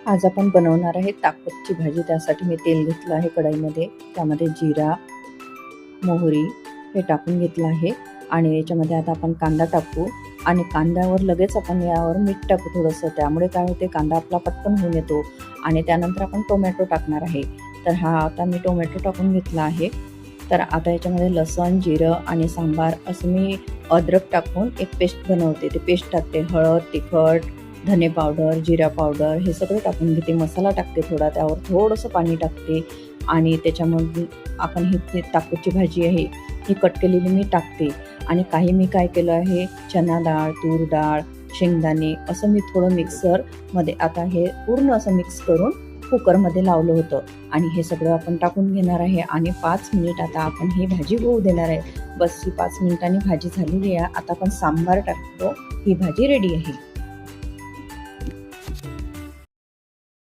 आज आपण बनवणार आहे ताकदची भाजी. त्यासाठी मी तेल घेतलं आहे कढईमध्ये. त्यामध्ये जिरा, मोहरी हे टाकून घेतलं आहे आणि याच्यामध्ये आता आपण कांदा टाकू आणि कांद्यावर लगेच आपण यावर मीठ टाकू थोडंसं. त्यामुळे काय होते, कांदा आपला पटकन होऊन येतो. आणि त्यानंतर आपण टोमॅटो टाकणार आहे. तर हा आता मी टोमॅटो टाकून घेतला आहे. तर आता याच्यामध्ये लसण, जिरं आणि सांबार असं मी अद्रक टाकून एक पेस्ट बनवते. ते पेस्ट टाकते. हळद, तिखट, धने पावडर, जिरा पावडर हे सगळं टाकून घेते. मसाला टाकते थोडा, त्यावर थोडंसं पाणी टाकते आणि त्याच्यामध्ये आपण ही ताकदची भाजी आहे ही कट केलेली मी टाकते. आणि काही मी काय केलं आहे, चना डाळ, तूर डाळ, शेंगदाणे असं मी थोडं मिक्सरमध्ये आता हे पूर्ण असं मिक्स करून कुकरमध्ये लावलं होतं. आणि हे सगळं आपण टाकून घेणार आहे आणि 5 मिनिट आता आपण ही भाजी होऊ देणार आहे. बस ही 5 मिनिटांनी भाजी झालेली आहे. आता आपण सांबार टाकतो. ही भाजी रेडी आहे.